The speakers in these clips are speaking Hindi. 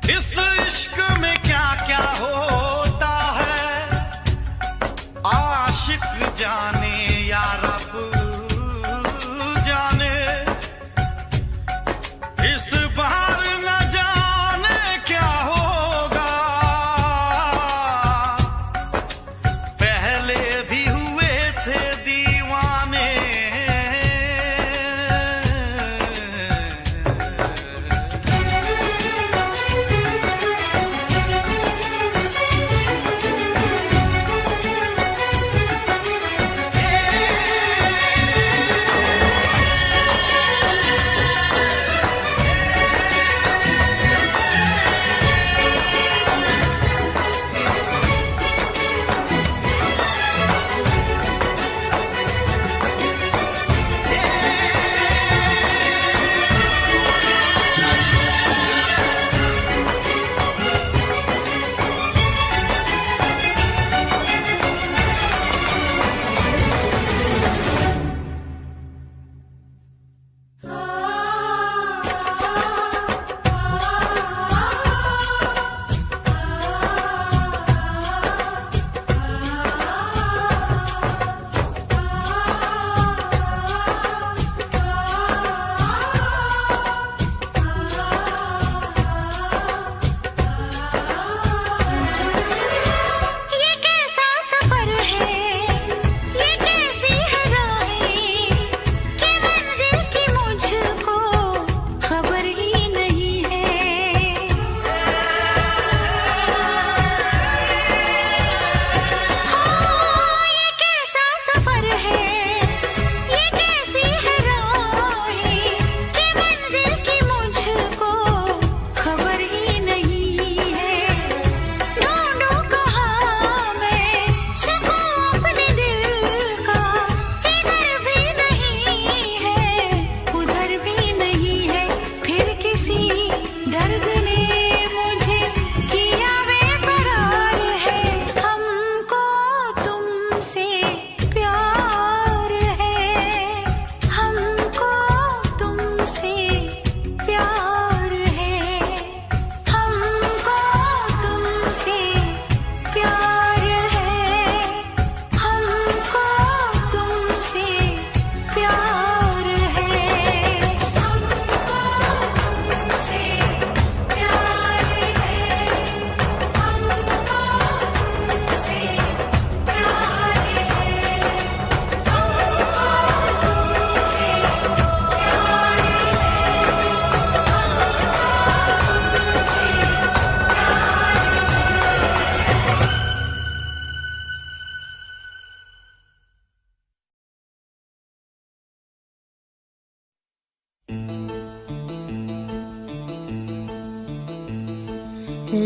इस इश्क में क्या क्या होता है, आशिक जाने या रब जाने। इस बार न जाने क्या होगा, पहले भी हुए थे दीवाने।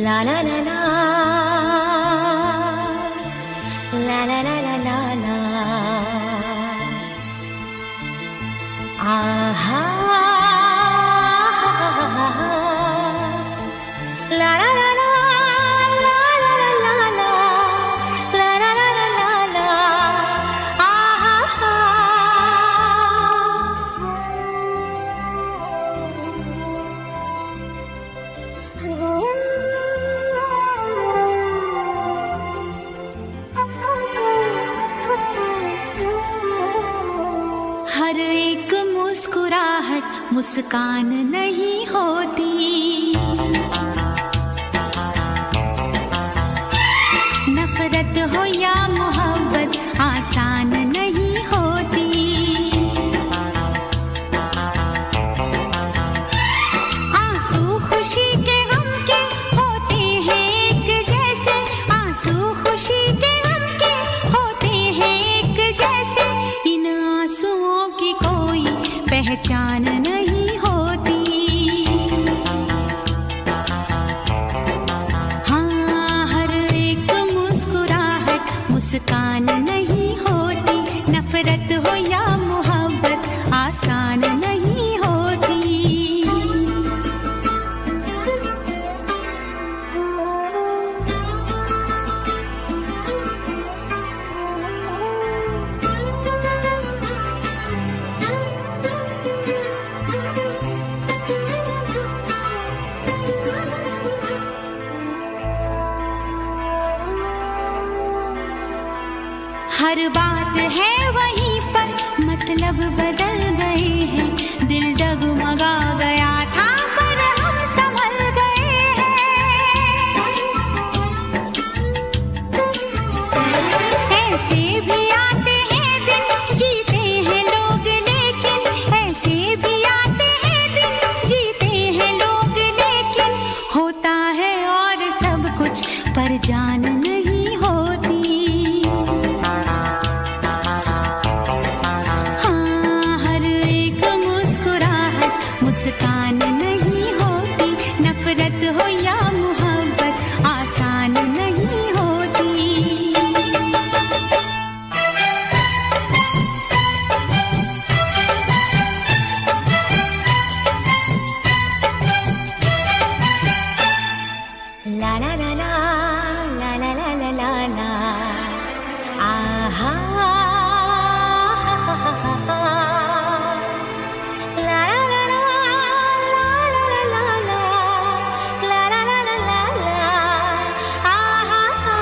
La la la la la la la la la la aha la la la la la la la la la la la la la aha हर एक मुस्कुराहट मुस्कान नहीं होती, नफरत हो या मोहब्बत आसान नहीं होती। आंसू खुशी के गम के होते हैं एक जैसे, आंसू खुशी के गम के होते हैं एक जैसे। इन आंसुओं की कोई पहचान नहीं होती। हाँ, हर एक मुस्कुराहट मुस्कान हर बात है वहीं पर, मतलब बदल गए हैं। दिल डगमगा गया था पर हम संभल गए हैं। ऐसे भी आते हैं दिन, जीते हैं लोग लेकिन, ऐसे भी आते हैं दिन, जीते हैं लोग लेकिन, होता है और सब कुछ पर जान नहीं होती। हाँ, हर एक मुस्कुराहट मुस्कान नहीं होती, नफरत हो या मोहब्बत आसान नहीं होती। ला ला ला ला ला ला ला ला ला ला, आहा हा हा हा हा हा, ला ला ला ला ला ला ला ला ला ला ला ला ला, आहा हा।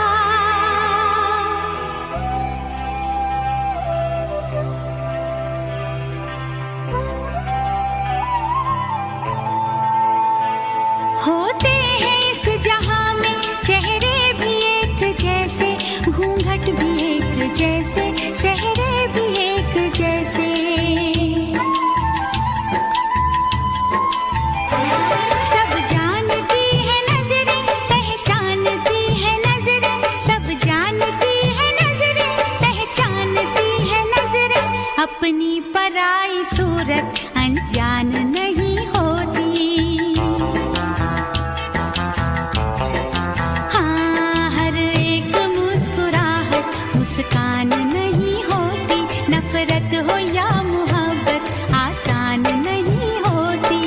होते हैं इस जहां में चेहरे भी एक जैसे, घूंघट भी एक जैसे, सेहरे भी एक जैसे। सब जानती है नजरें, पहचानती है नजरें, सब जानती है नजरें, पहचानती है नजरें, अपनी पराई सूरत अनजान नहीं होती। हाँ, हर एक मुस्कुराहट मुस्कान नहीं होती, नफरत हो या मोहब्बत आसान नहीं होती।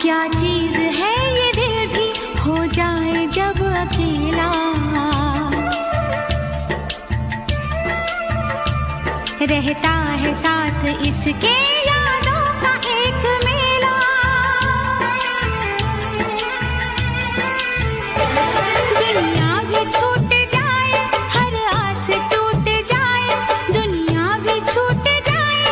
क्या चीज है ये दिल भी हो जाए जब अकेला, रहता है साथ इसके यादों का एक मेला। दुनिया भी छूट जाए, हर आस टूट जाए, दुनिया भी छूट जाए,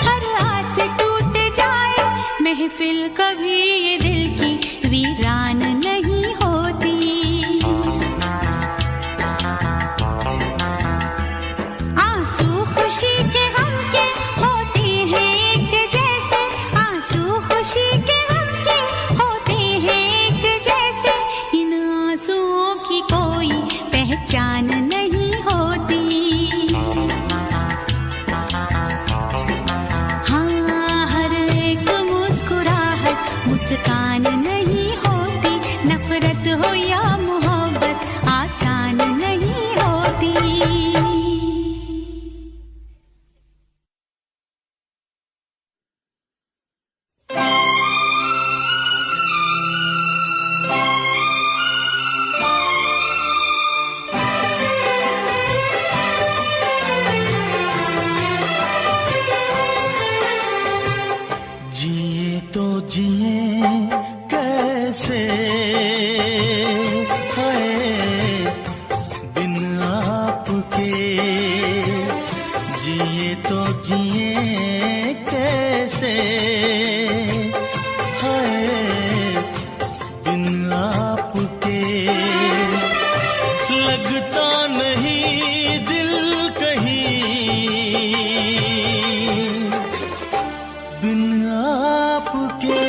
हर आस टूट जाए, महफिल कभी ये दिल की वीरान नहीं होती। आंसू खुशी के गम के होते हैं एक जैसे, आंसू खुशी के गम के होते हैं एक जैसे, इन आंसुओं की कोई पहचान नहीं होती। हाँ, हर एक मुस्कुराहट मुस्कान नहीं होती, नफरत हो या मोहब्बत आसान नहीं होती। जिए तो जिए कैसे, हाय बिन आपके, जिए तो जिए कैसे, हाय बिन आपके, लगता नहीं दिल कहीं बिन आपके,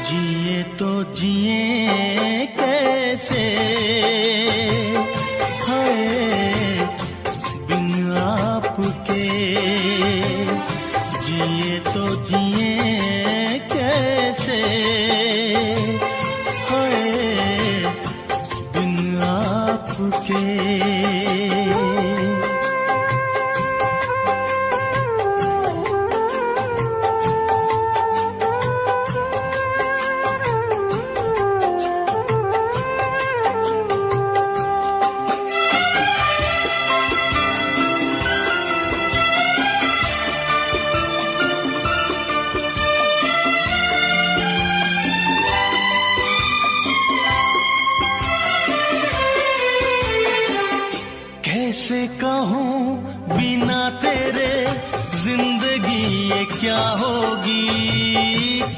जिए तो जिए कैसे, हाय बिन आपके, जिए तो जिए कैसे, हाय बिन आपके।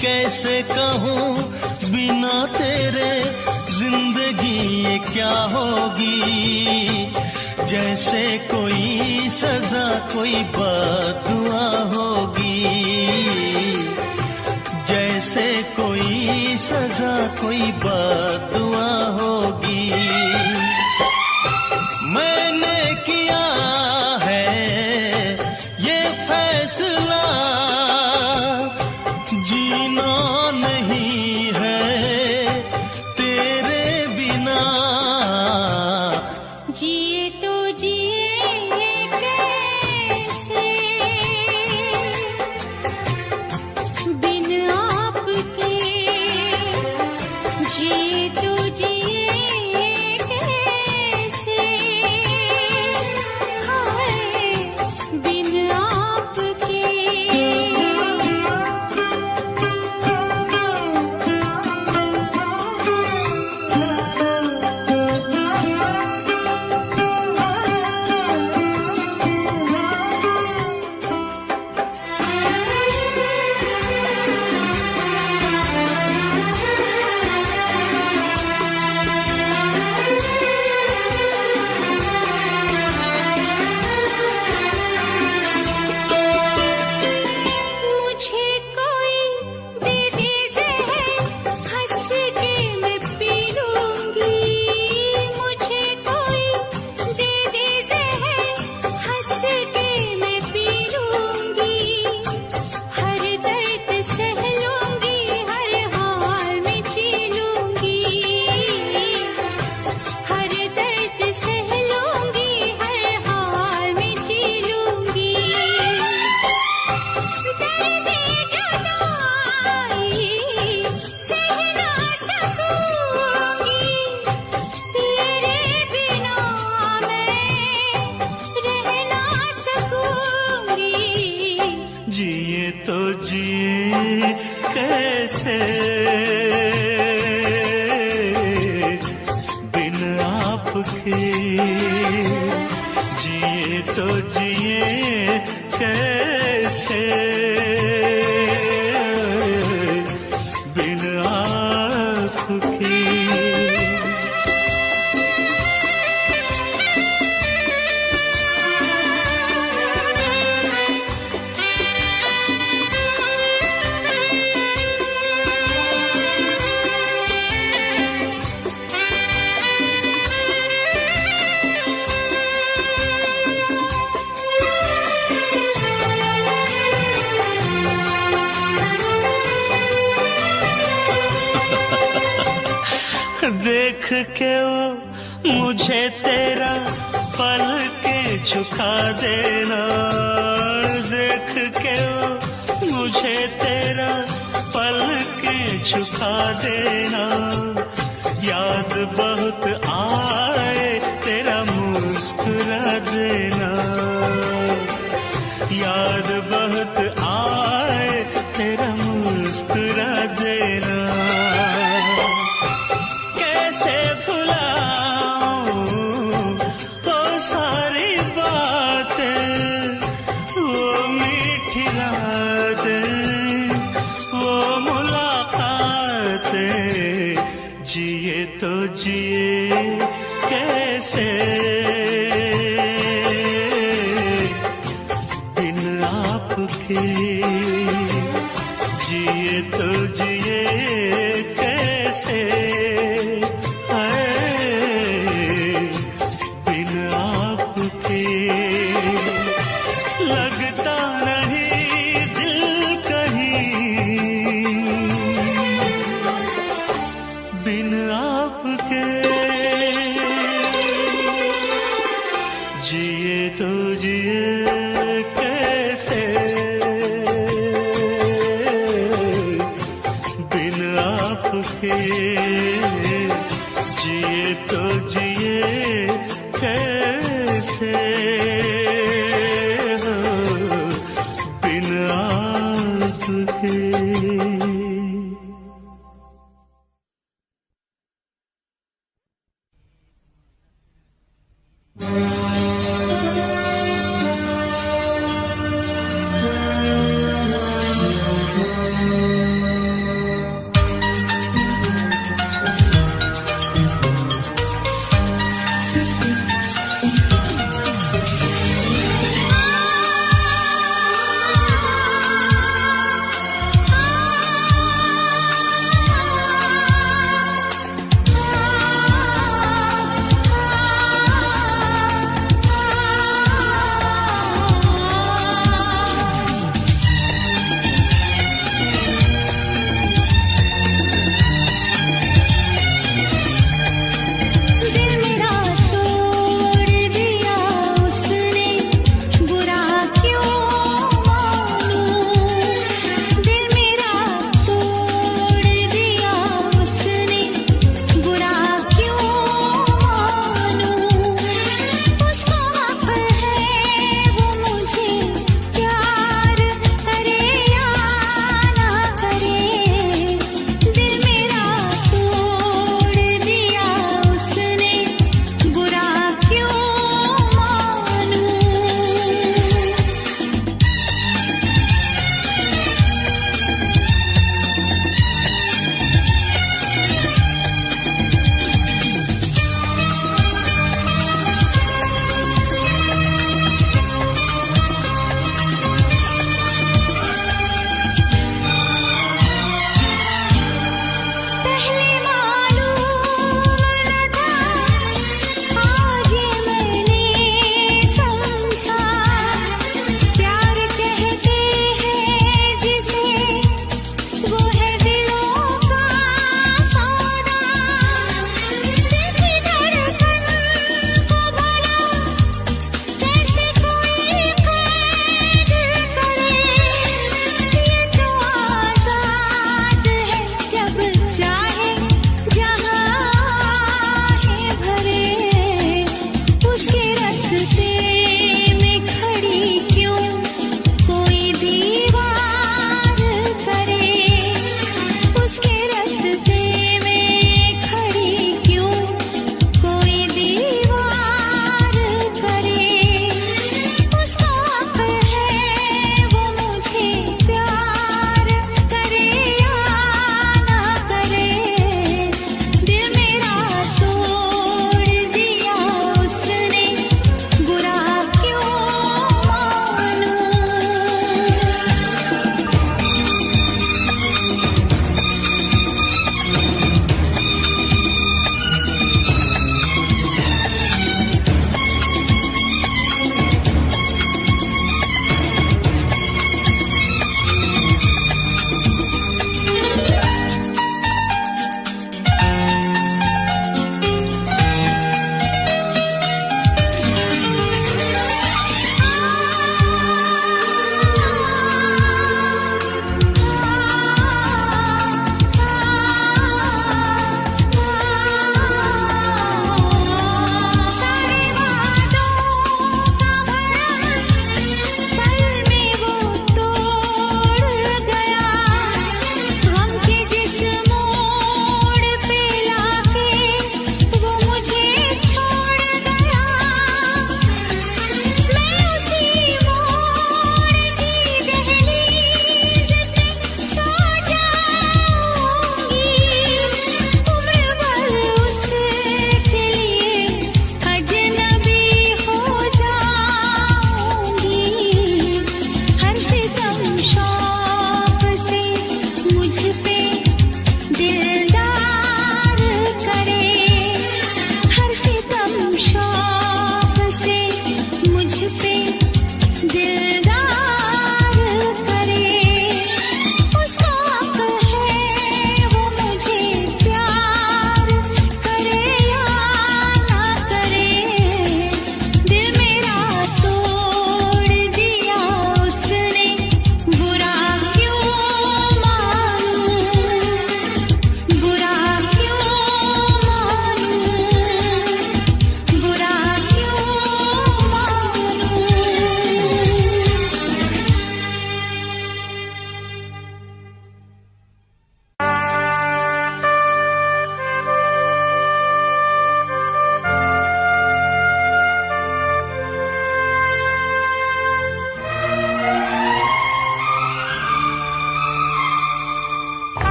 कैसे कहूँ बिना तेरे जिंदगी ये क्या होगी। जैसे कोई सजा कोई बद्दुआ होगी, जैसे कोई सजा कोई बद्दुआ होगी। मैंने किया है ये फैसला, जीना नहीं है तेरे बिना। जिए तो जिए कैसे बिन आपके, जिए तो जिए कैसे हाय बिन आपके। मुझे कोई दे दे ज़हर, हंस के मैं पी लूंगी। मुझे कोई दे दे ज़हर, हंस के मैं पी लूंगी। हर दर्द सह लूंगी, हर हाल में जी लूंगी। हर दर्द सह लूंगी, हर हाल में जी लूंगी। दर्द जुदाई सह ना सकूंगी, तेरे बिना मैं रह ना सकूंगी। जिए तो जिए कैसे बिन आपके, जिए तो जिए कैसे बिन आपके। देख के वो मुझे तेरा पल के झुका देना, देख के वो मुझे तेरा पल के झुका देना। याद बहुत आए तेरा मुस्कुरा देना, याद बहुत आए तेरा मुस्कुरा देना। कैसे भुलाऊं वो सारी बातें, वो मीठी रातें, वो मुलाकातें। जिए तो जिए कैसे बिन आपके, जिए तो जिए कैसे बिन आपके। लगता नहीं दिल कहीं बिन आपके, जिए तो जिए कैसे बिन आपके, जिए तो जिए कैसे बिन आपके।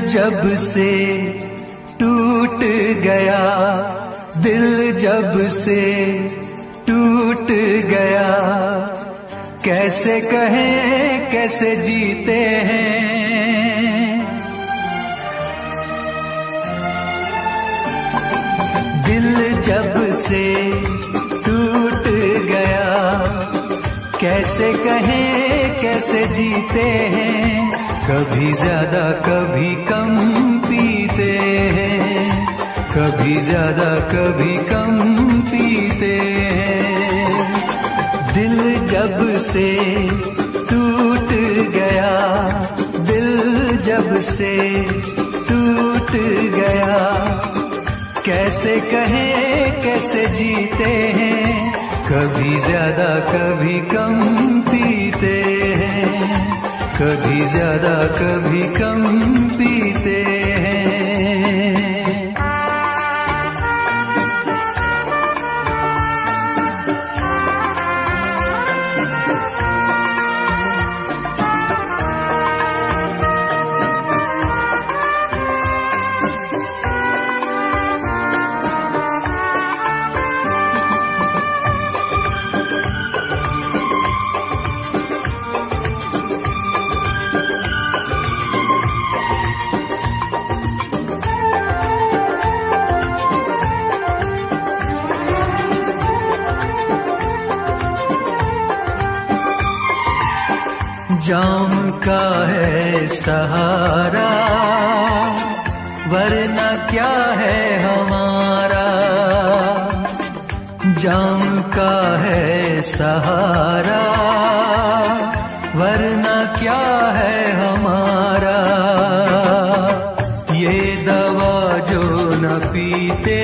जब से टूट गया, दिल जब से टूट गया, कैसे कहें कैसे जीते हैं। दिल जब से टूट गया, कैसे कहें कैसे जीते हैं। कभी ज्यादा कभी कम पीते हैं, कभी ज्यादा कभी कम पीते हैं। दिल जब से टूट गया, दिल जब से टूट गया, कैसे कहें कैसे जीते हैं। कभी ज्यादा कभी कम पीते हैं, कभी ज्यादा कभी कम पीते हैं। जाम का है सहारा, वरना क्या है हमारा। जाम का है सहारा, वरना क्या है हमारा। ये दवा जो न पीते,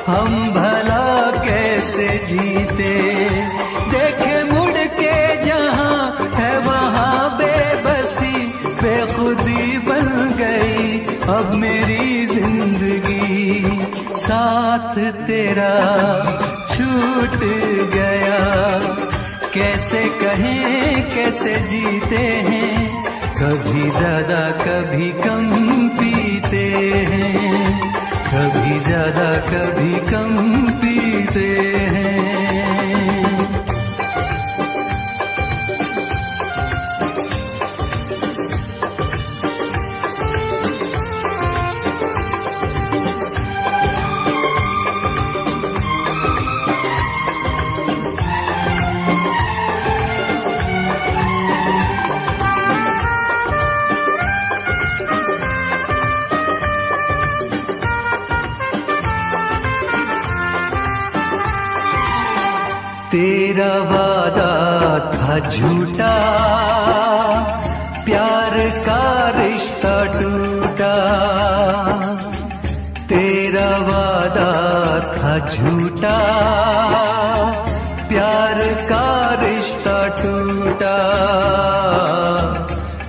हम भला कैसे जीते। देखे मुड़ के जहां है वहां बेबसी, बेखुदी बन गई अब मेरी जिंदगी। साथ तेरा छूट गया, कैसे कहें कैसे जीते हैं। कभी ज्यादा कभी कम पीते हैं, कभी ज्यादा कभी कम पीते हैं। तेरा वादा था झूठा, प्यार का रिश्ता टूटा। तेरा वादा था झूठा, प्यार का रिश्ता टूटा।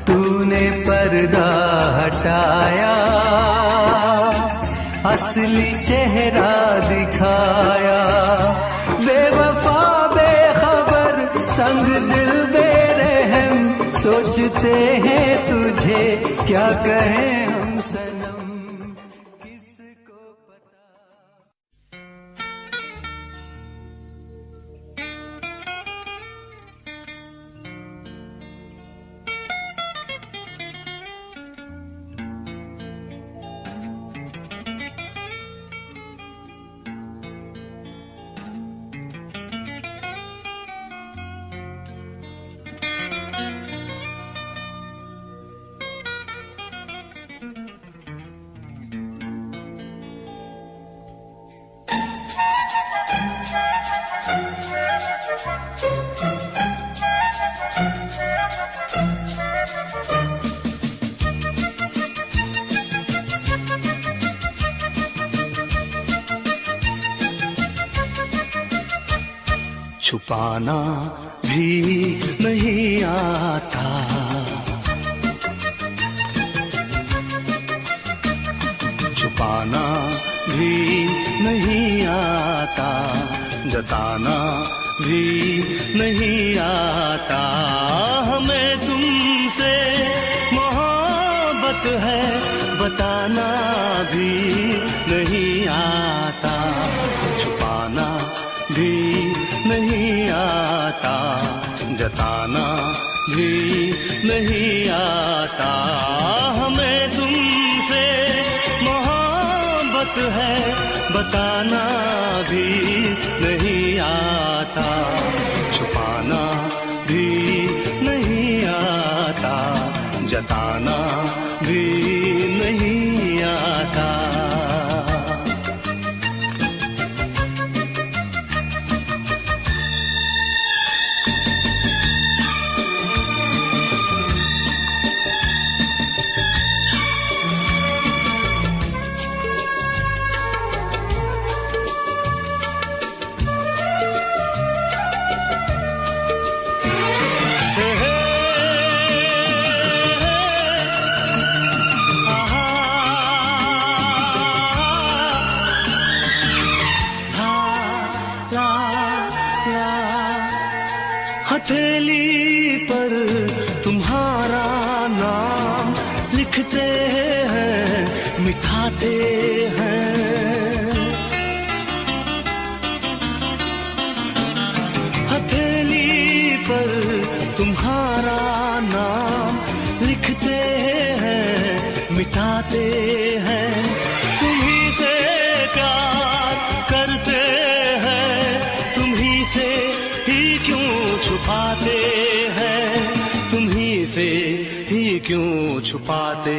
तूने पर्दा हटाया, असली चेहरा दिखाया। बेवफा बेखबर संग दिल बेरहम, सोचते हैं तुझे क्या कहें हम सनम, किसको पता। छुपाना भी नहीं आता, छुपाना भी नहीं आता, जताना भी नहीं आता। हमें तुमसे मोहब्बत जताना भी नहीं आता। हमें तुमसे मोहब्बत है बताना भी नहीं आता। छुपाना भी नहीं आता, जताना भी नहीं आता। हथेली पर तुम्हारा नाम लिखते हैं, मिटाते हैं। हथेली पर तुम्हारा नाम लिखते हैं, मिटाते हैं। तुम्ही से प्यार करते हैं, तुम्ही से ही क्यों छुपाते हैं, तुम्ही से ही क्यों छुपाते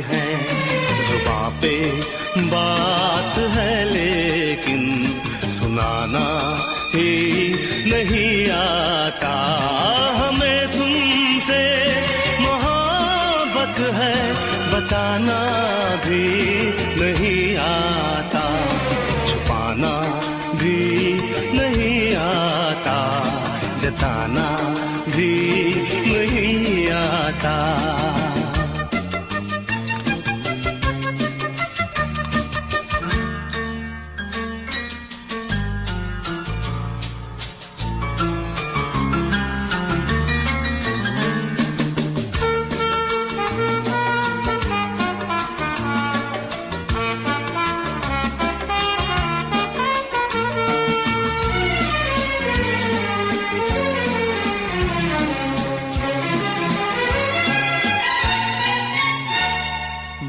हैं। जुबां पे बात है लेकिन सुनाना ही नहीं आता। हमें तुमसे मोहब्बत है बताना भी नहीं आता। छुपाना भी नहीं आता, जताना भी नहीं आता।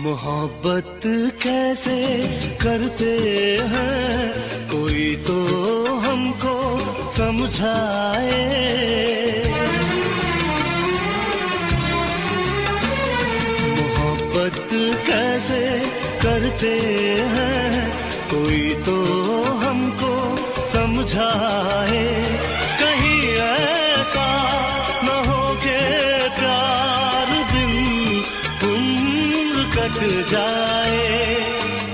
मोहब्बत कैसे करते हैं कोई तो हमको समझाए। मोहब्बत कैसे करते हैं कोई तो हमको समझाए। कहीं ऐसा न हो के प्यार बिन कट जाए,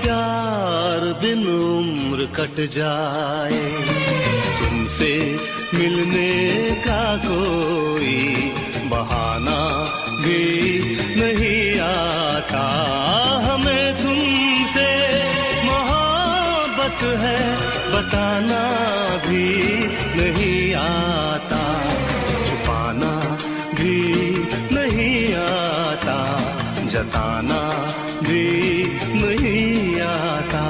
प्यार बिन उम्र कट जाए। तुमसे मिलने का कोई बहाना भी नहीं आता। हमें तुमसे मोहब्बत है बताना भी नहीं आता। छुपाना भी नहीं आता, जताना भी नहीं आता।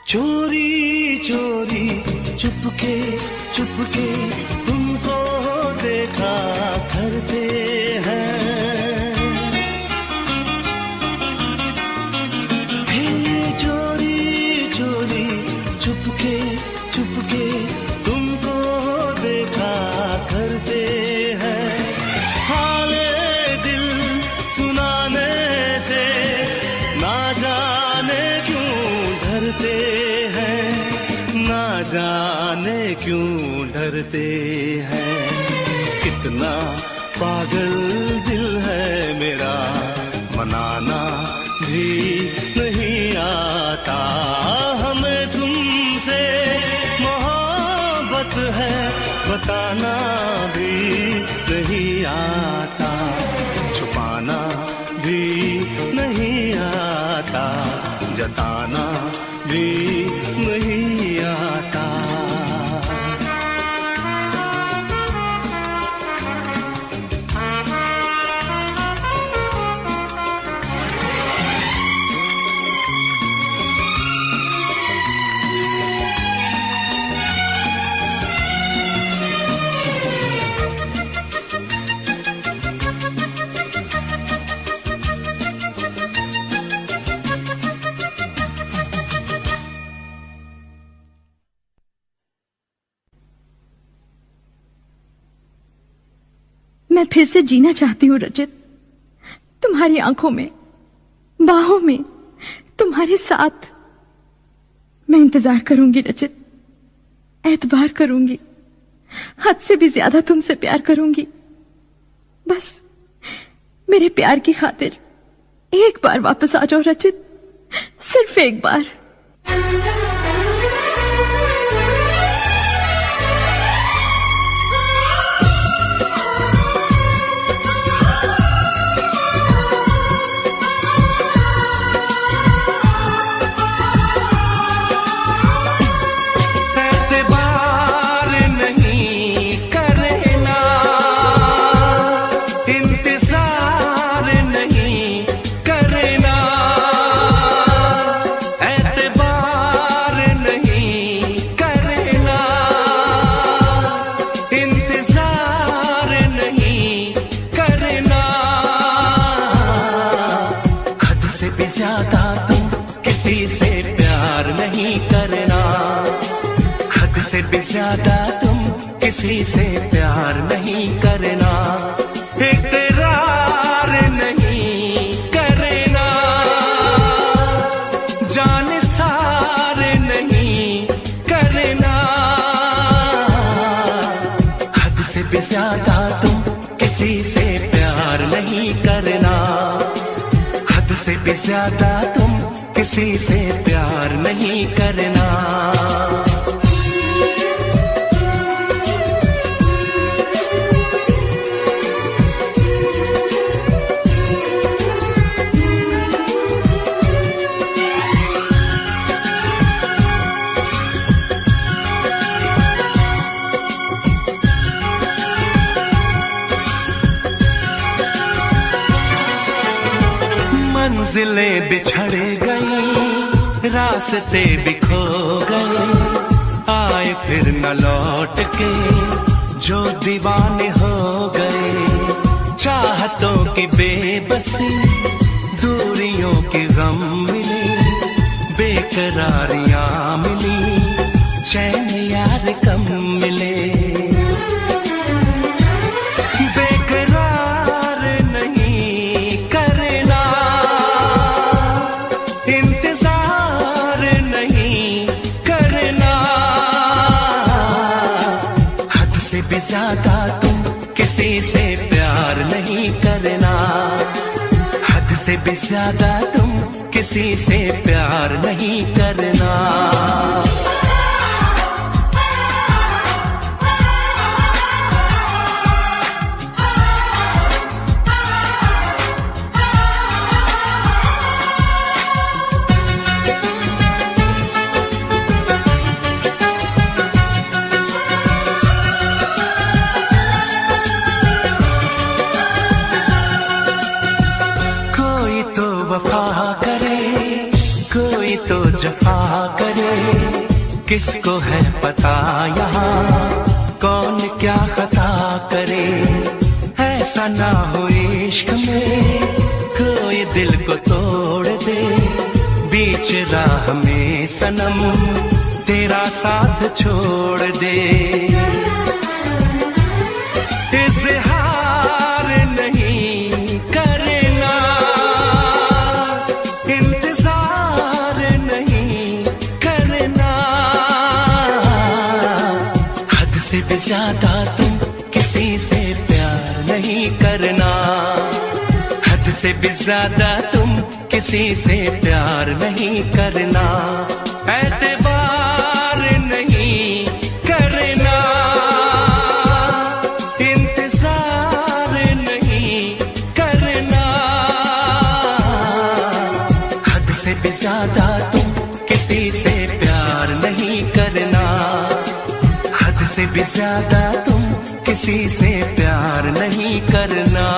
चोरी चोरी चुपके चुपके तुमको देखा करते हैं। हे चोरी चोरी चुपके चुपके तुमको देखा करते हैं। हाले दिल सुनाने से ना जाने क्यों डरते हैं, ना जाने क्यों डरते हैं। कितना पागल दिल है मेरा, मनाना भी नहीं आता। हमें तुमसे मोहब्बत है बताना भी नहीं आता। छुपाना जताना भी नहीं आता। मैं फिर से जीना चाहती हूँ रचित, तुम्हारी आंखों में, बाहों में, तुम्हारे साथ। मैं इंतजार करूंगी रचित, एतबार करूंगी, हद से भी ज्यादा तुमसे प्यार करूंगी। बस मेरे प्यार की खातिर एक बार वापस आ जाओ रचित, सिर्फ एक बार। ज्यादा तुम किसी से प्यार नहीं करना, हद से भी ज्यादा तुम किसी से प्यार नहीं करना, इकरार नहीं करना, जान सार नहीं करना, हद से भी ज्यादा तुम किसी से प्यार नहीं करना, से भी ज्यादा तुम किसी से प्यार नहीं करना। मंजिलें बिछड़ गई, रास्ते बिखो गए, आए फिर न लौट के जो दीवाने हो गए, चाहतों की बेबसी, दूरियों के गम मिले, बेकरारियां मिली, चैन यार कम मिले, ज्यादा तुम किसी से प्यार नहीं करना, हद से भी ज्यादा तुम किसी से प्यार नहीं करना। जफा करे, किसको है पता यहाँ कौन क्या खता करे, ऐसा ना हो इश्क में कोई दिल को तोड़ दे, बीच राह में सनम तेरा साथ छोड़ दे, इज़हार नहीं करना, इंतजार नहीं करना, हद से भी ज्यादा तुम किसी से प्यार नहीं करना, हद से भी ज्यादा तुम किसी से प्यार नहीं करना, एतबार नहीं करना, इंतजार नहीं करना, हद से भी ज्यादा तुम किसी से प्यार नहीं करना, हद से भी ज्यादा तुम किसी से प्यार नहीं करना।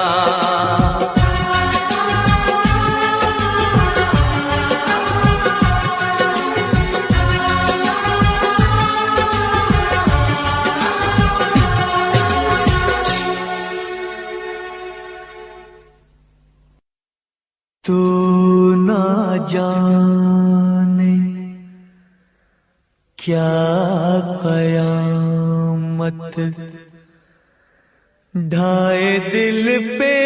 तू ना जाने क्या कयामत ढाए दिल पे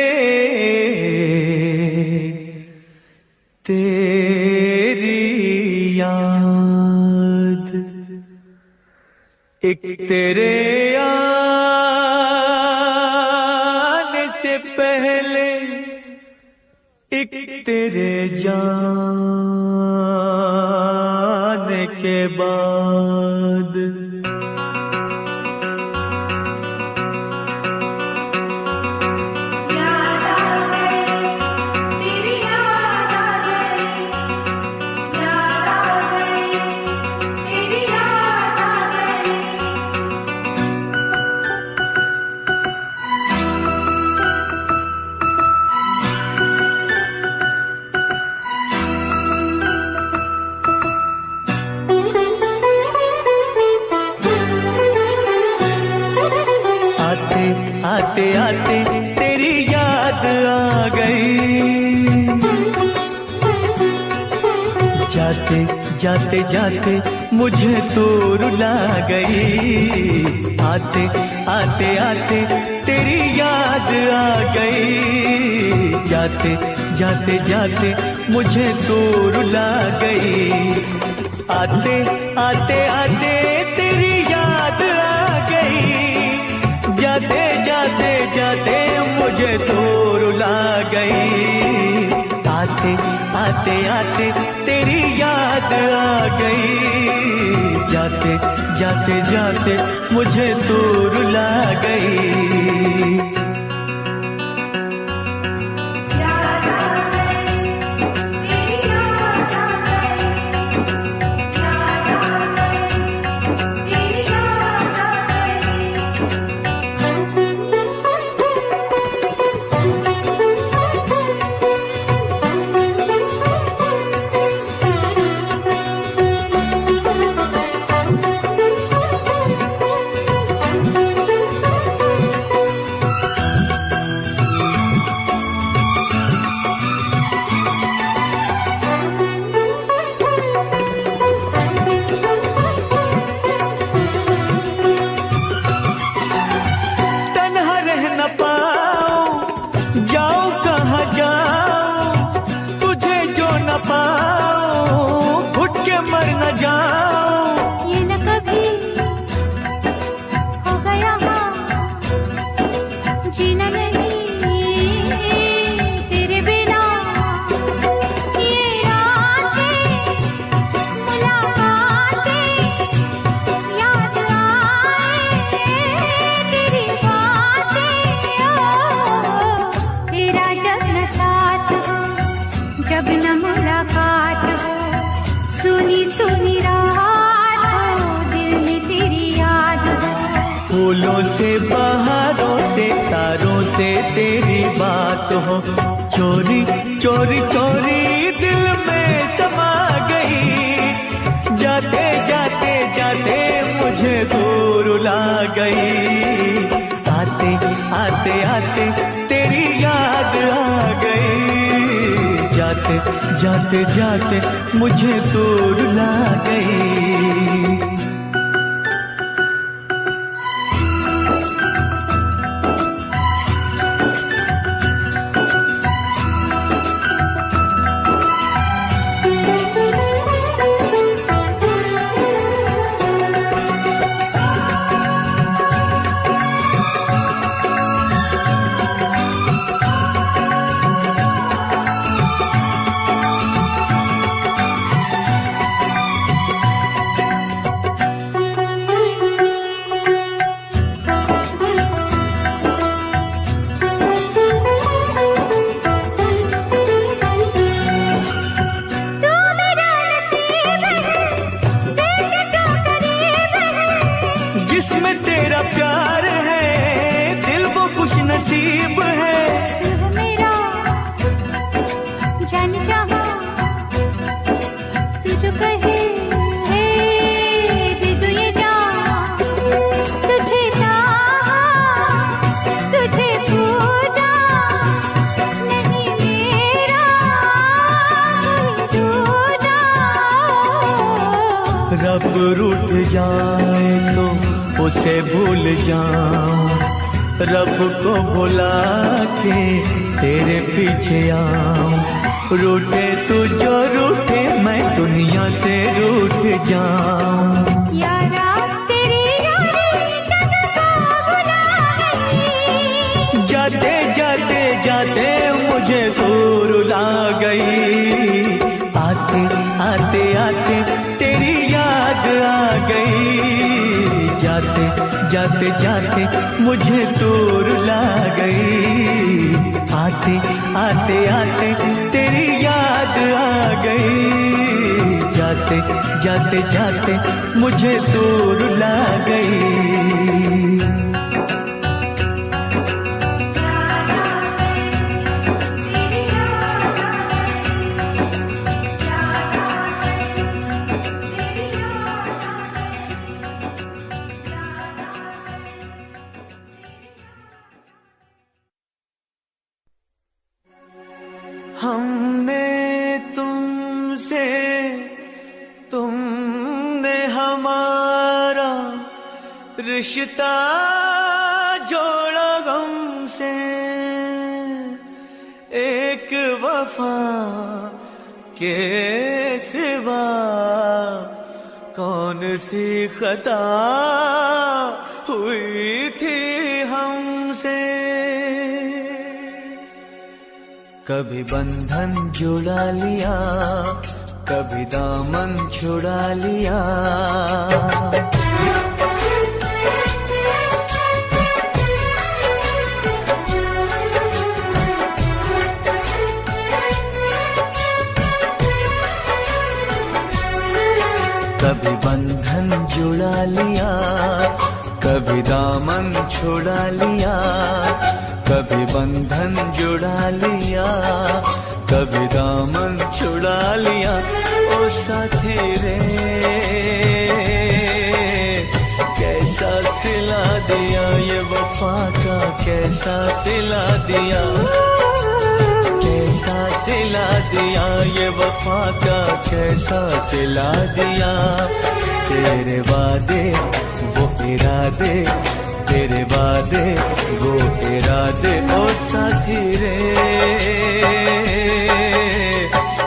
तेरी याद, एक तेरे आने से पहले एक तेरे जाने के बाद। आते आते तेरी याद आ गई, जाते जाते जाते मुझे तो रुला गई। आते आते आते तेरी याद आ गई, जाते जाते जाते मुझे तो रुला गई। आते आते आते तेरी याद आ गई, जाते जाते जाते मुझे तो रुला गई। आते आते आते तेरी याद आ गई, जाते जाते जाते मुझे तो रुला गई। फूलों से बहारों से तारों से तेरी बात हो, चोरी चोरी चोरी दिल में समा गई। जाते जाते जाते मुझे दूर ला गई। आते आते आते तेरी याद आ गई, जाते जाते जाते मुझे दूर ला गई। जान चाहा तू जो कहे दे दो ये जान, तुझे चाहा तुझे पूजा, नहीं मेरा कोई दूजा। रब रूठ जाए तो उसे भूल जाऊं, रब को भुला के तेरे पीछे आऊं। रूठे तू जो रूठे मैं दुनिया से रूठ जाऊं। यारा तेरी यारी जग को भुला गई, जाते जाते जाते मुझे दूर ला गई। आते आते आते तेरी याद आ गई, जाते जाते जाते मुझे दूर ला गई। आते आते आते तेरी याद आ गई, जाते जाते जाते मुझे दूर ला गई। हमने तुमसे, तुमने हमारा रिश्ता जोड़ा गम से। एक वफा के सिवा कौन सी खता हुई थी हमसे। कभी बंधन जुड़ा लिया, कभी दामन छुड़ा लिया। कभी बंधन जुड़ा लिया, कभी दामन छुड़ा लिया। कभी बंधन जुड़ा लिया, कभी दामन छुड़ा लिया। ओ साथी रे कैसा सिला दिया, ये वफा का कैसा सिला दिया। कैसा सिला दिया ये वफा का, कैसा सिला दिया। तेरे वादे वो इरादे, तेरे वादे वो इरादे। ओ साथी रे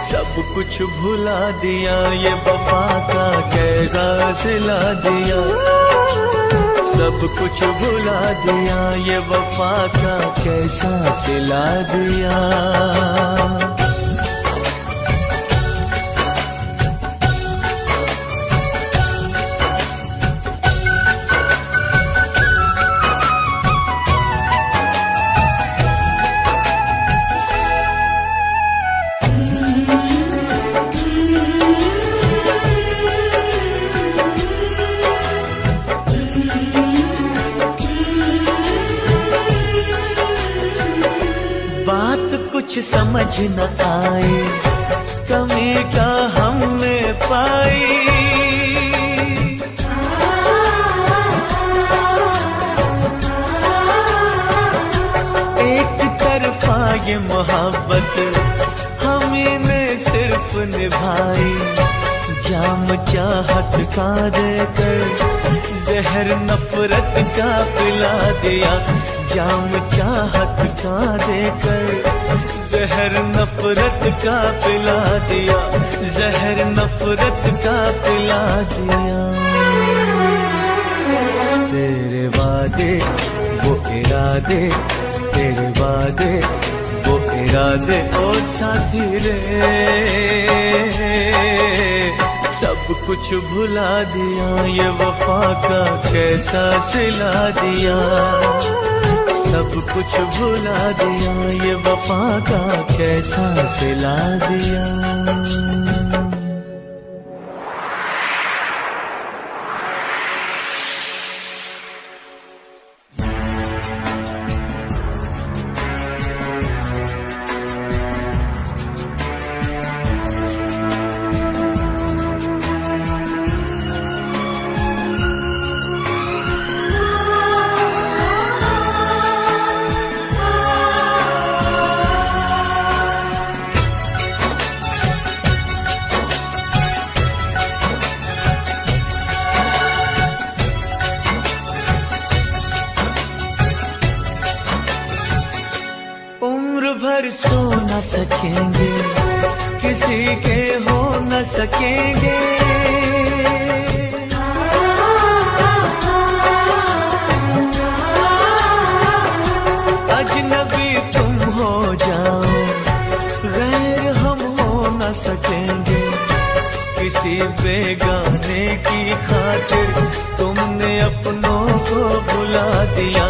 सब कुछ भुला दिया, ये वफा का कैसा सिला दिया। सब कुछ भुला दिया, ये वफा का कैसा सिला दिया। कुछ समझ न आए, कमी का हमने पाई। एक तरफा ये मोहब्बत हमें ने सिर्फ निभाई। जाम चाहत का देकर जहर नफरत का पिला दिया। जाम चाहत का देकर जहर नफरत का पिला दिया। जहर नफरत का पिला दिया। तेरे वादे वो इरादे, तेरे वादे वो इरादे। ओ साथी रे सब कुछ भुला दिया, ये वफा का कैसा सिला दिया। सब कुछ भुला दिया, ये वफा का कैसा सिला दिया। सकेंगे, किसी के हो न सकेंगे। अजनबी तुम हो जाओ, गैर हम हो न सकेंगे, किसी बेगाने की खातिर तुमने अपनों को भुला दिया,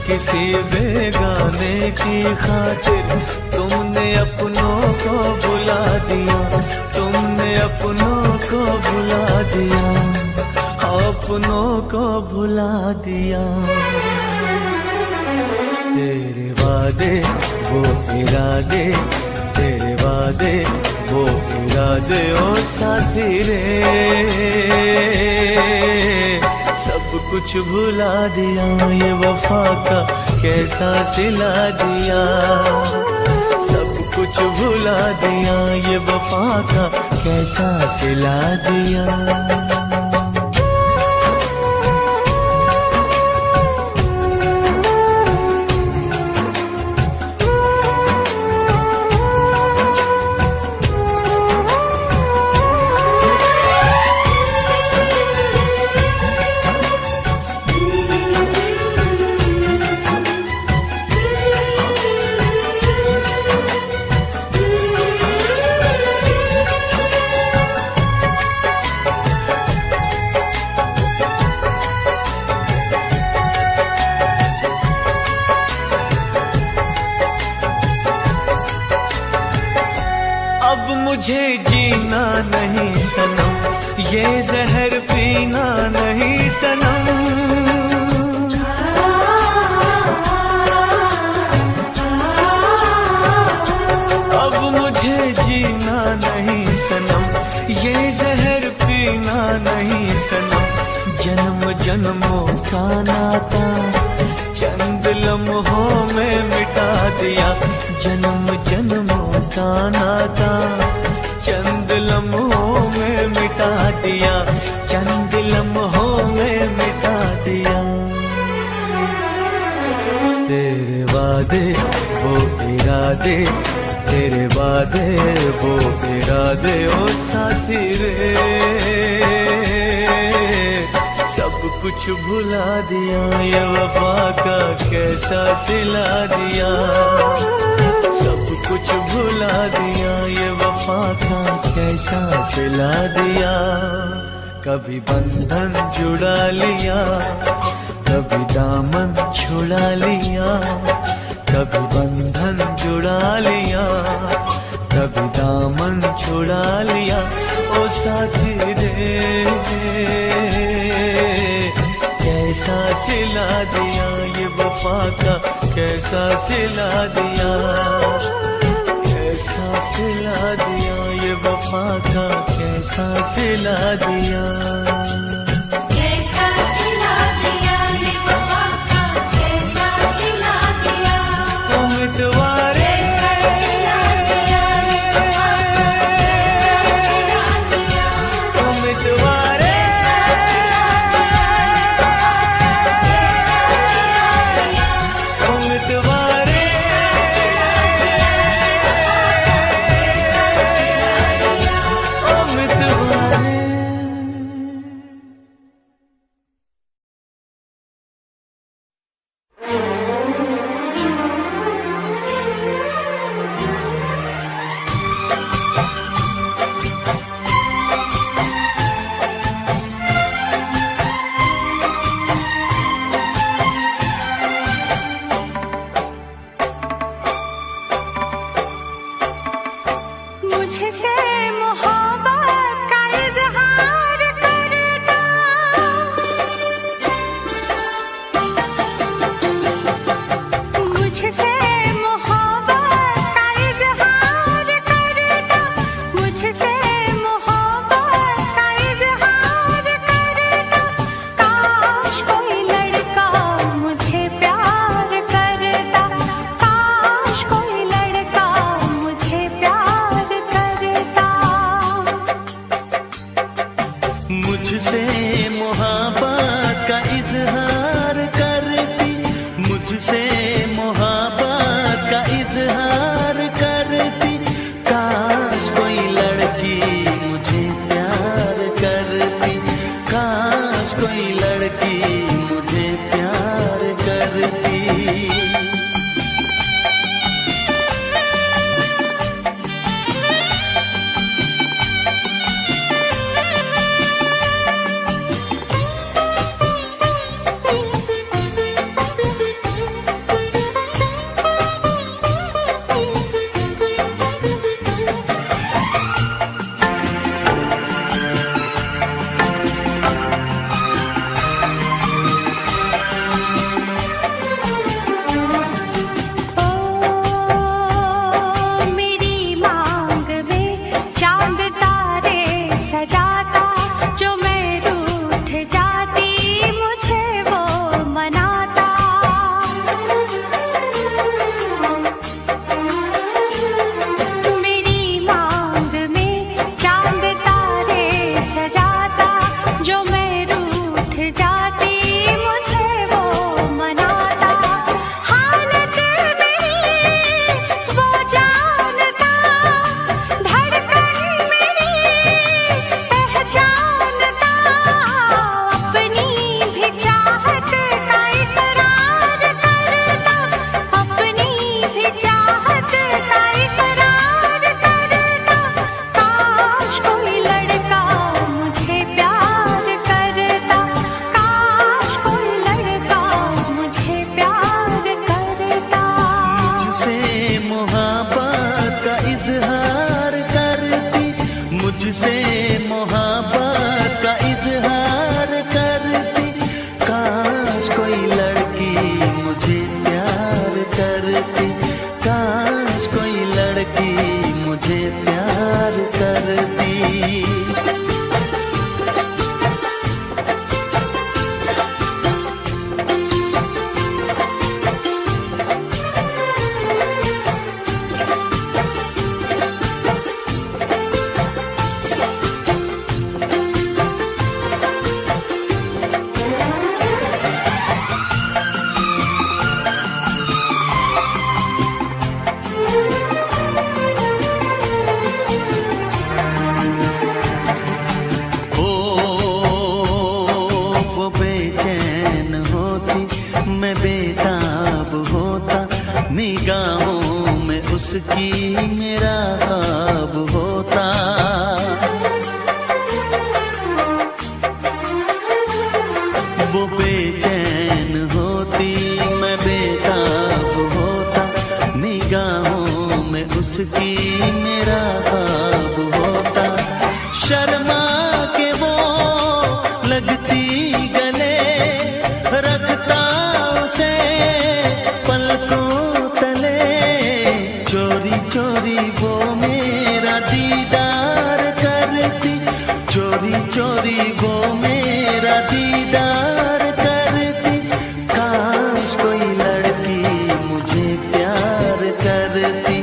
किसी बेगाने की खातिर तुमने अपनों को भुला दिया, तुमने अपनों को भुला दिया, अपनों को भुला दिया। तेरे वादे वो इरादे, तेरे वादे वो इरादे ओ साथी रे, सब कुछ भुला दिया, ये वफा का कैसा सिला दिया, सब कुछ भुला दिया, ये वफा का कैसा सिला दिया। अब मुझे जीना नहीं सनम, ये जहर पीना नहीं सनम, अब मुझे जीना नहीं सनम, ये जहर पीना नहीं सनम, जन्म जन्मों का नाता चंद लम्हों में मिटा दिया, जन्म जन्मों का नाता चंद लम्हों में मिटा दिया, चंद लम्हों में मिटा दिया। तेरे वादे वो इरादे, तेरे वादे वो इरादे ओ साथी रे, सब कुछ भुला दिया, ये वफा का कैसा सिला दिया, सब कुछ भुला दिया, ये वफा का कैसा सिला दिया। कभी बंधन जुड़ा लिया, कभी दामन छुड़ा लिया, कभी बंधन जुड़ा लिया, कभी दामन छुड़ा लिया, ओ साथी रे कैसा सिला दिया, ये वफा का कैसा सिला दिया, कैसा सिला दिया, ये वफा का कैसा सिला दिया, कैसा सिला दिया, ये वफा का कैसा सिला दिया, उम्मीदवारे उम्मीदवारे उम्मीदवारे उम्मीदवारे। मुझसे मोहब्बत का इजहार करता, मुझसे मोहब्बत का इजहार करता, मुझसे मोहब्बत का इजहार करता, काश कोई लड़का मुझे प्यार करता, काश कोई लड़का मुझे प्यार करता, मुझसे मोहब्बत का इजहार करती, मुझसे मोहब्बत का इजहार करती, मुझसे मोहब्बत का इजहार करती। काश कोई लड़की मुझे प्यार करती, काश कोई लड़की मुझे प्यार करती। बेचैन होती, मैं बेताब होता, निगाहों में उसकी मेरा ख्वाब होता। वो बेचैन होती, मैं बेताब होता, निगाहों में उसकी मेरा ख्वाब होता। शर्मा के वो लगती चोरी वो मेरा दीदार करती, चोरी चोरी वो मेरा दीदार करती। काश कोई लड़की मुझे प्यार करती,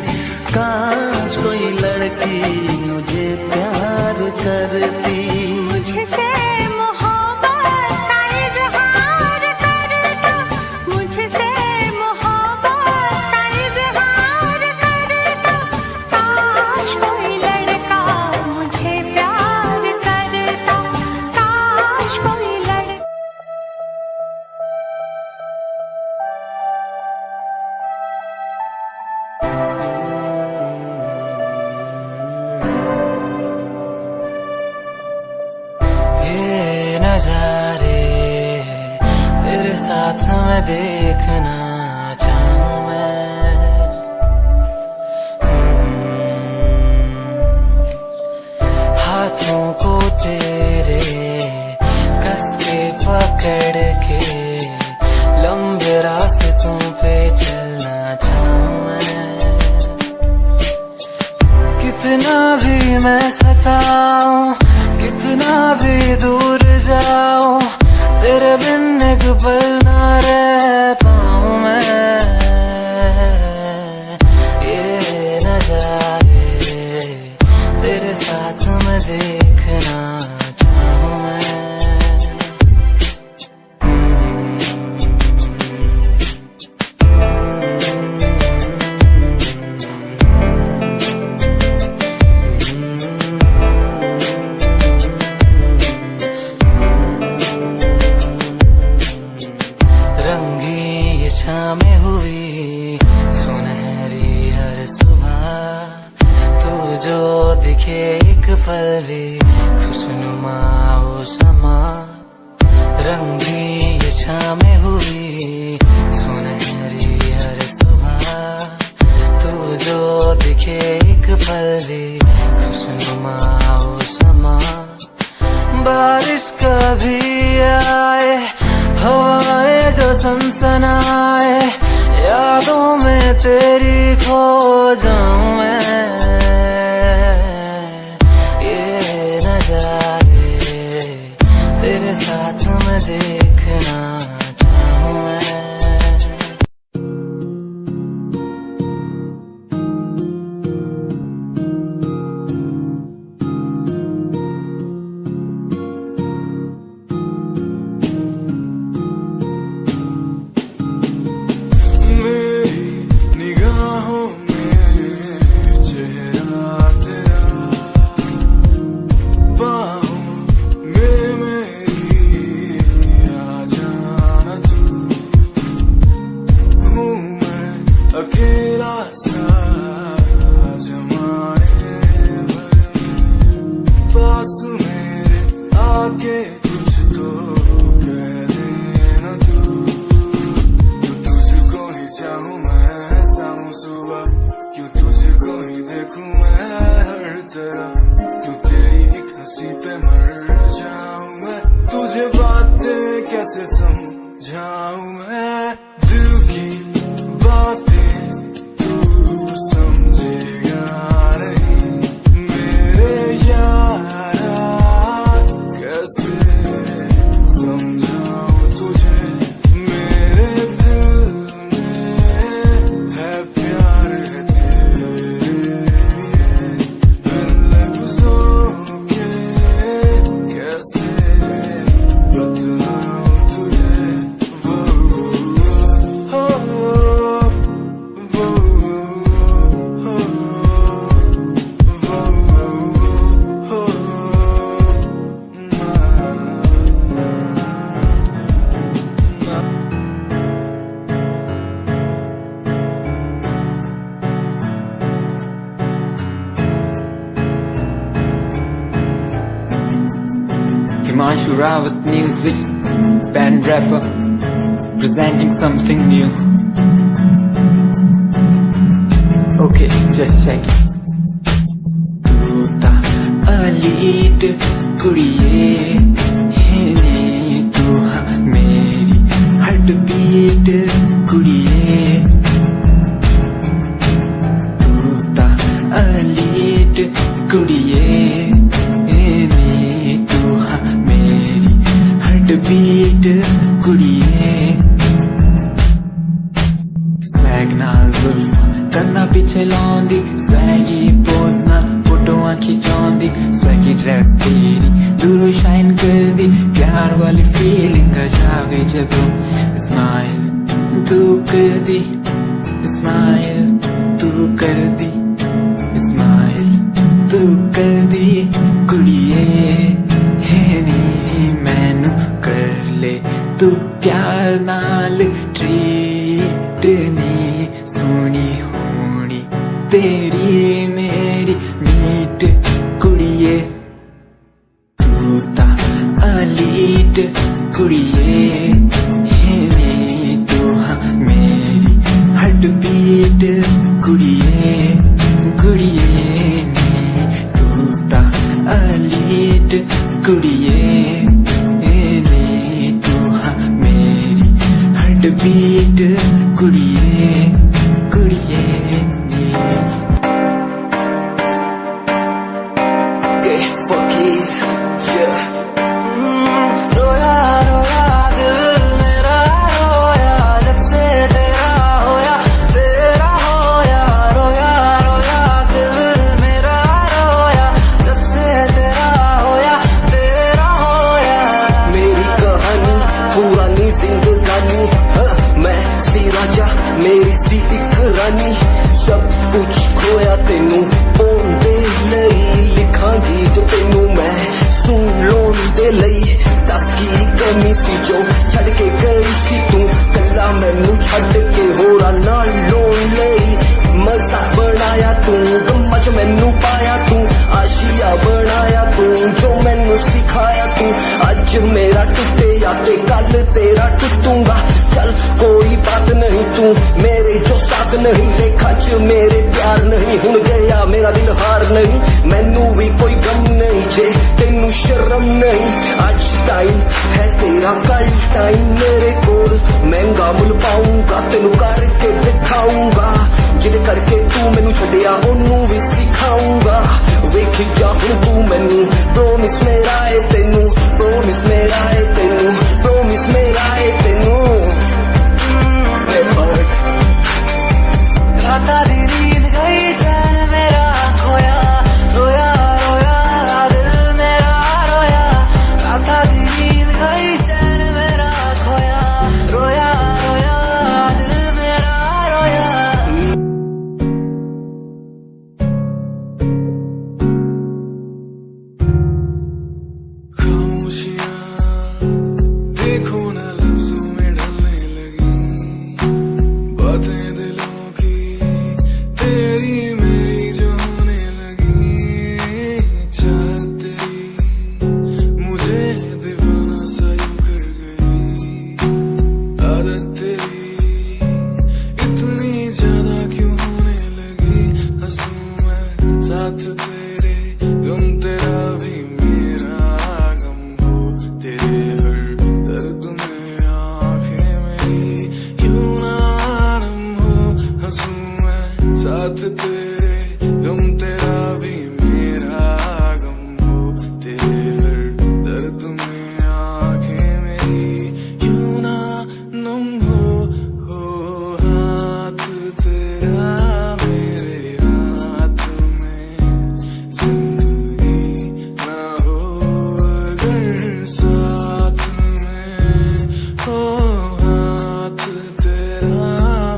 काश कोई लड़की मुझे प्यार करती। मुझसे मोहब्बत का इजहार करता, मुझसे मोहब्बत का इजहार करता। काश कोई लड़का मुझे प्यार करता, काश कोई लड़का। ये नजारे तेरे साथ मैं देखना चाहूं मैं। हाथों को तेरे कस के पकड़ के लंबे रास्तों पे चलना चाहूं मैं। कितना भी मैं सताऊं, कितना भी दूर जाऊं, तेरे बिन एक पल ना रह पाऊं मैं। ये नजारे तेरे साथ मैं देखना चाहूं मैं। रंगी ये शामें हुई सुनहरी हर सुबह, तू जो दिखे एक पल भी खुशनुमा हो समा। रंगी ये शामें हुई सुनहरी हर सुबह, तू जो दिखे एक पल भी खुशनुमा हो समा। बारिश कभी आए, हवाएं जो सनसनाए, यादों में तेरी खो जाऊं मैं। ये नजारे तेरे साथ मैं देखना चाहूं मैं। अकेला सा जमाने भर पास मेरे आके कुछ तो कह देना तू। तुझको ही चाहूं मैं शाम सुबह, क्यों तुझको ही देखूं मैं हर तरफ। तू कैसे समझाऊं मैं दिल की बातें तू समझेगा नहीं मेरे यारा कैसे समझाऊं तुझे मेरे दिल में है प्यार है तेरे लिए बिन लफ्जों के कैसे बतलाऊं तुझे वो हो Himanshu Rawat music, band rapper, presenting something new. Okay, just check it. तू ता अलीट कुड़िए है नी तू हाँ मेरी हार्ट बीट कुड़िए तू ता अलीट कुड़िए बीट कुड़िए स्वैग ना जुल्फा कन्ना पिछे लाउंदी स्वैगी पोज ना फोटोआं खिचौंदी स्वैगी ड्रेस तेरी दूरों शाइन कर दी प्यार वाली फीलिंग आ जावे जदों स्माइल तू कर दी स्माइल तू कर दी स्माइल तू कर दी कुड़िए है नी मैनू कर ले तू प्यार नाल ट्रीट नी सोनी होनी तेरी मेरी मीट कुड़िए तू ता अलीट कुड़िए है नी तू हाँ मेरी हार्ट बीट कुड़िए कुड़िए नी तू ता अलीट कुड़िए बीट कुड़िए कुड़िए रोया रोया दिल मेरा रोया जब से तेरा होया रोया रोया दिल मेरा रोया जब से तेरा होया मेरी कहानी पुरानी जिंदगानी मैं सी राजा मेरी सी एक रानी सब कुछ खोया तेनू पाउण दे लई लिखांगी जो तेनू मैं सुन लोन दे लई दस की कमी सी जो छड़ के गई सी तू कला मैनू छड़ के होरा नाल लोन लई मजा बनाया तू गम्मा च मैनू पाया तू आशिया बनाया तू जो मैनू सिखाया तू अज मेरा टुटे या ते कल तेरा टुटूंगा चल कोई बात नहीं तू मेरे जो साथ नहीं लेखा च मेरे प्यार नहीं हुण गया मेरा दिल हार नहीं मैनू भी कोई गम नहीं जे तेनू शर्म नहीं आज टाइम है तेरा कल टाइम मेरे कोल महंगा मुल पाऊंगा तेनू करके दिखाऊंगा जिदे करके तू मैनू छड्डिया ओनू भी सिखाऊंगा वेखी जा हुण तू मैनू प्रोमिस मेरा है तेनू प्रोमिस मेरा है तेनू प्रोमिस मेरा है तेनू राता दी नींद गई चैन मेरा खोया रोया रोया दिल मेरा रोया राता दी नींद गई चैन मेरा खोया रोया रोया दिल मेरा रोया खामोशियां देखो ना लफ्जों में ढलने लगी बातें दिलों की तेरी मेरी जो होने लगी चाहत तेरी मुझे दीवाना सा यूं कर गई आदत तेरी इतनी ज्यादा क्यों होने लगी हंसूं मैं साथ तेरे गम तेरा भी मेरा गम हो तेरे हर दर्द में साथ तेरे गम तेरा भी मेरा गम हो, तेरे हर दर्द में आंखें मेरी क्यों ना नम हो। हाथ तेरा मेरे हाथ में, जिंदगी ना हो अगर साथ में हो। हाथ तेरा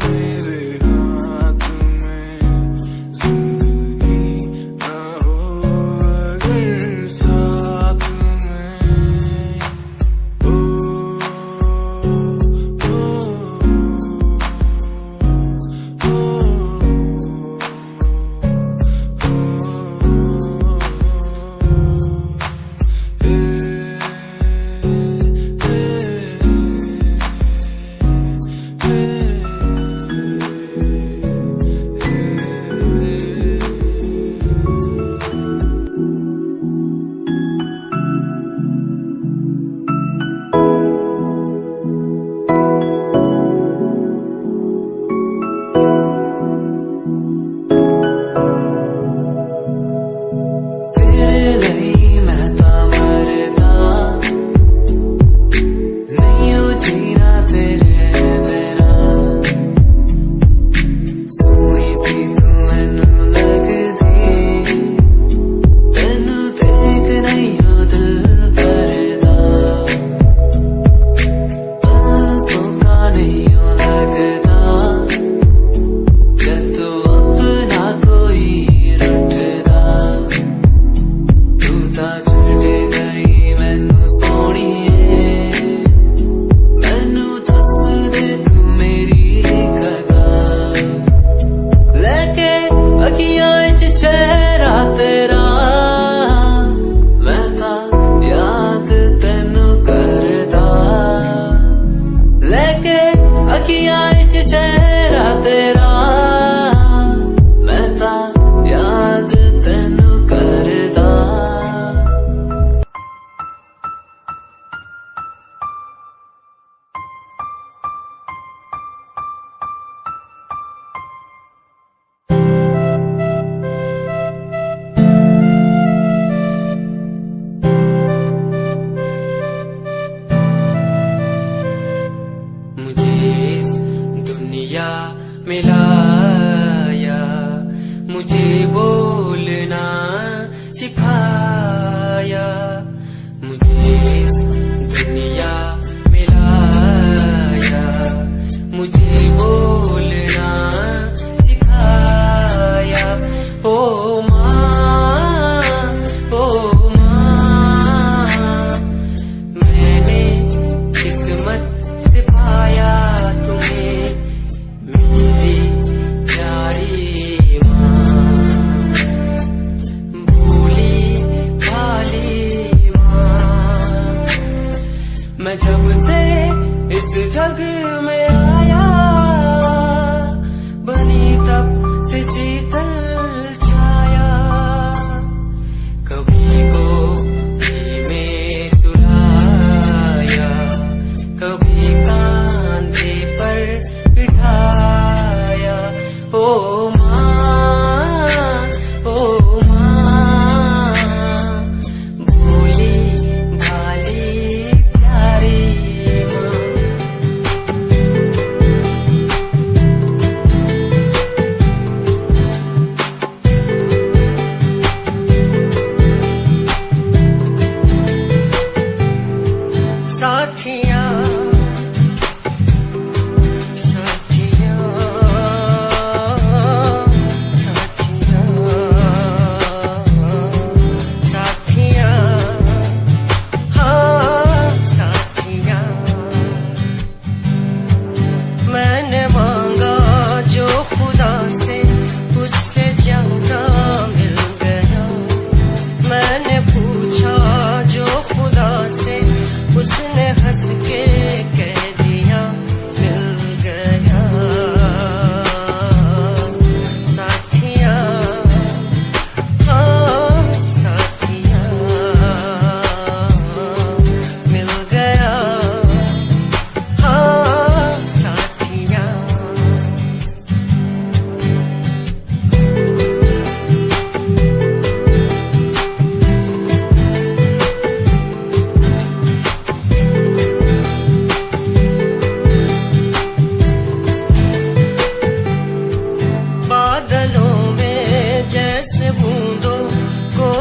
मेरे हाथ में, जिंदगी ना हो अगर साथ में। ओ, तेरे लिए मैं ता मरदा, नहीं हो जीना तेरे बिना। सोहनी सी तू मैनू लगदी, तैनू देख नहीं हो दिल भरदा। पल सौखा नहीं हो लगदा, जदों अपना कोई रुठदा। तू तां छड्ड गई मैनू सोहणीए, मैनू दस दे तू मेरी कदा। लेके अखियां च चेहरा तेरा, मैं तां याद तैनू करदा। लेके अखियां च चेहरा तेरा, मैं तां याद तैनू करदा। मुझे इस दुनिया में लाया, मुझे बोलना सिखाया। मुझे इस दुनिया में लाया, मुझे बोलना सिखाया। ओ माँ, ओ माँ, मैंने किस्मत से पाया तुम्हें, मेरी प्यारी माँ। भूली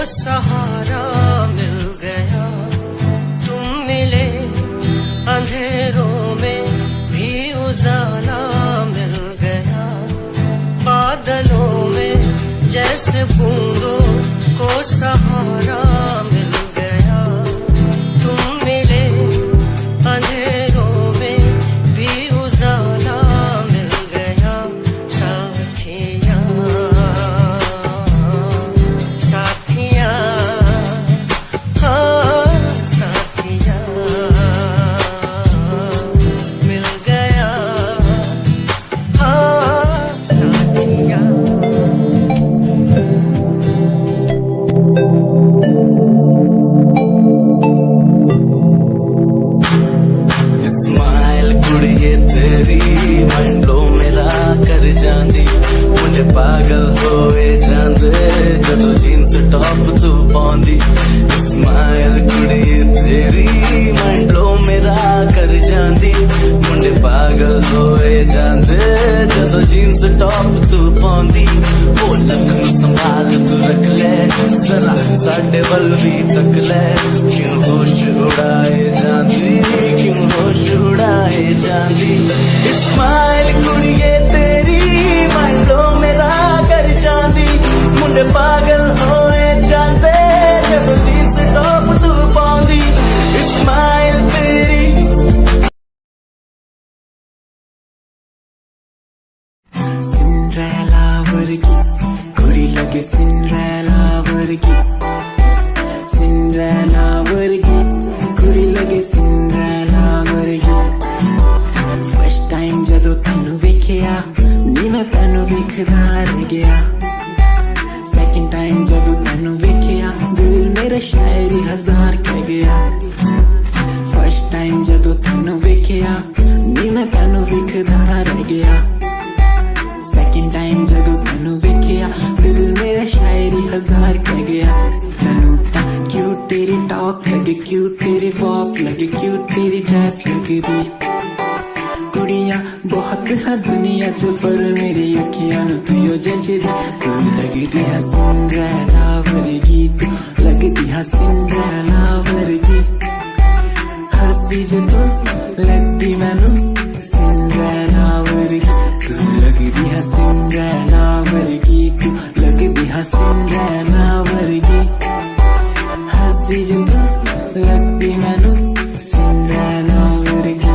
सहारा मिल गया। तुम मिले अंधेरों में भी उजाला मिल गया। बादलों में जैसे बूंदों को सहारा मिल गया। तुम मिले अंधेरों में भी उजाला मिल गया। साथिया साथिया हाँ साथिया मिल गया। हाँ साथिया स्माइल कुड़िए तेरी मंडलों मेरा कर जांदी। मुंडे पागल होए जांदे जदों जीन्स टॉप तू पाउंदी। स्माइल कुड़िए तेरी मंडलों मेरा कर जांदी। मुंडे पागल होए जांदे जदों जीन्स टॉप तू पाउंदी। वो लक नूं संभाल तू रख ले जरा साडे वल भी तक ले। क्यों होश उड़ाए जांदी क्यों होश उड़ाए जांदी। स्माइल कुड़िए तेरी मंडलों मेरा कर जांदी। मुंडे पागल होए जांदे जदों जीन्स टॉप तू पाउंदी। स्माइल तेरी सिंड्रेला वर्गी कुड़ी लगे सिंड्रेला वर्गी। सिंड्रेला वर्गी कुड़ी लगे सिंड्रेला वर्गी। फर्स्ट टाइम जदों तैनू वेखिया नी मैं तैनू वेखदा रह गया। सेकंड टाइम जदों तैनू वेखिया दिल मेरा शायरी हजार कह गया। फर्स्ट टाइम जदों तैनू वेखिया नी मैं तैनू वेखदा रह गया। सेकंड टाइम जदों तैनू वेखिया दिल मेरा शायरी हजार कह गया। तैनू तां क्यूट तेरी टॉक लगे क्यूट तेरी वॉक लगे क्यूट तेरी ड्रेस लगदी। कुड़ियां बहुत है दुनिया च पर मेरी अखियां नूं तू यो जचदी। तू लगदी है सिंड्रेला वर्गी तू लगदी है सिंड्रेला वर्गी। हंसदी जो तू लगदी मैनू सिंड्रेला वर्गी। तू लगदी है सिंड्रेला वर्गी तू लगदी है सिंड्रेला वर्गी। हंसदी जो तू लगदी मैनू सिंड्रेला वर्गी।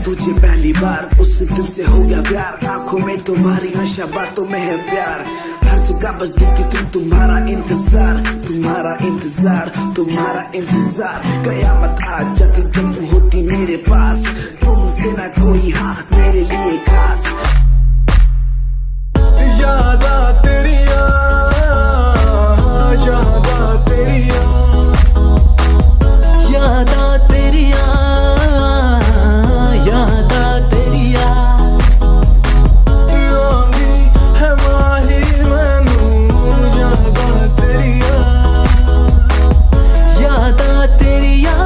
तुझे पहली बार उस दिल से हो गया प्यार। आंखों में तुम्हारी नशा बातों में है प्यार। हर जगह बस दिखती तुम तुम्हारा इंतजार तुम्हारा इंतजार तुम्हारा इंतजार। कयामत आ जाती जब तुम होती मेरे पास। तुमसे ना कोई हाँ मेरे लिए खास। यादा तेरिया यादा तेरिया यादा तेरिया यादा तेरिया। आंधी है माही मैनू यादा तेरिया यादा तेरिया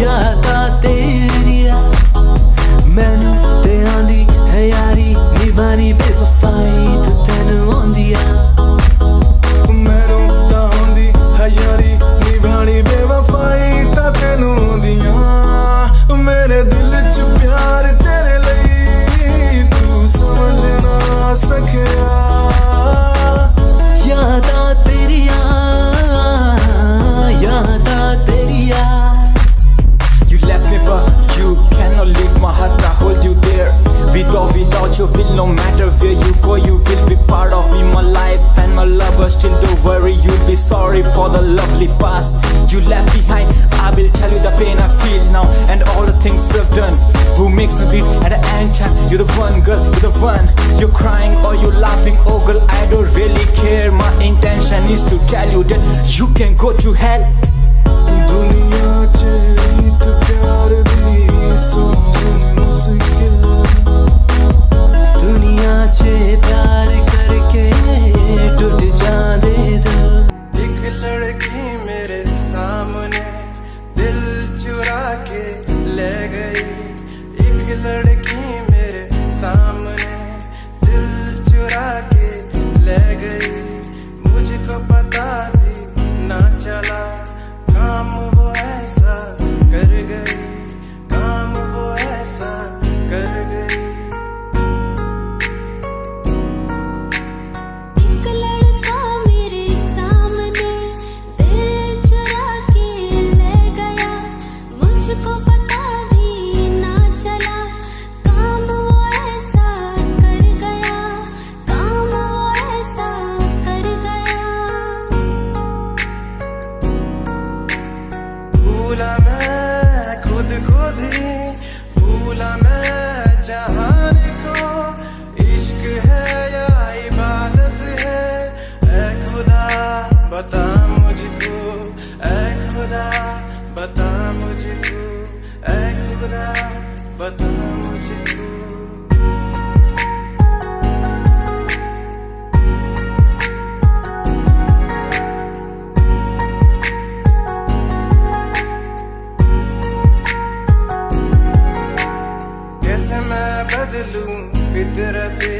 यादा तेरिया। मैनू ते आंदी है यारी निभानी बेवफाई तू तैनू आंदी आ। मैनू तां आंदी है यारी निभानी बेवफाई तां तैनू आंदियां। मेरे दिल च प्यार तेरे लिए तू समझ ना सकिया। यादा तेरिया यादा तेरिया। You left me but you cannot leave my heart, I hold you there. Without you feel no matter where you go you will be part of in my life and my lover. Still don't worry you'll be sorry for the lovely past you left behind. I will tell you the pain I feel now and all the things we've done. Who makes me bleed at the end time? You're the one girl, you're the one. You're crying or you're laughing, oh girl I don't really care. My intention is to tell you that you can go to hell. दुनिया च रीत प्यार दी समझन मुश्किल। दुनिया च प्यार करके टूट जांदे दिल। एक लड़की चाहने को इश्क है या इबादत है, ऐ खुदा बता मुझको, ऐ खुदा बता मुझको, ऐ खुदा बता मुझको। कैसे मैं बदलूं फितरते,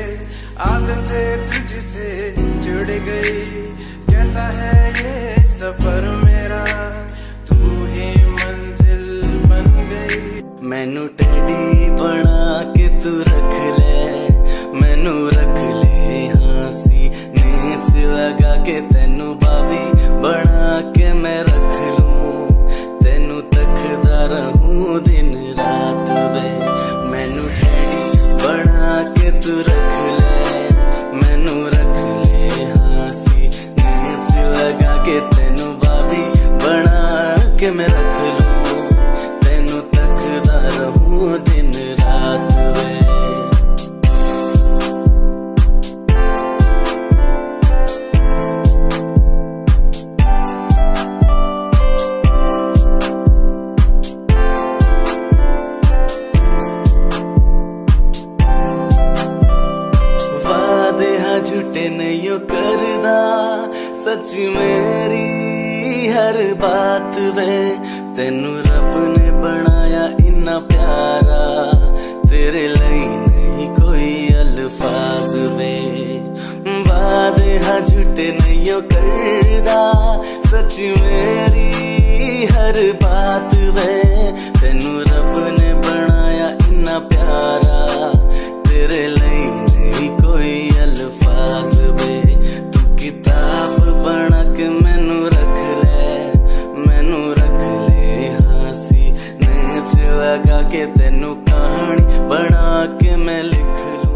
आदतें तुझसे जुड़ गई, कैसा है ये सफर मेरा, तू ही मंजिल बन गई। मैनू टैडी बना के तू रख ले, मैनू रख ले हांसी नेच लगा के, तेनू बाबी बना के मैं रख लूं, तेनू तकदा रहूं दिन रात वे। मैनू टैडी बना के तू रख ले, मैनू रख ले हांसी नेच लगा के, तेनू बाबी बना के मैं रख लूं, तेनू तकदा रहूं दिन रात वे। वादे हाँ झूठे नहीं करदा, सच मेरी हर बात वे, तेनू रब ने बनाया इन्ना प्यारा, तेरे लिए नहीं कोई अल्फाज वे। वादे हाँ झूठे नहीं करदा, सच मेरी हर बात वे, तेनू रब ने बनाया इन्ना प्यारा, तेरे लिए नहीं कोई अल्फाज वे। तू किताब बना के मैनू रख ले, मैनू रख ले हांसी नेच लगा के, तेनू कहानी बना के मैं लिख लूं।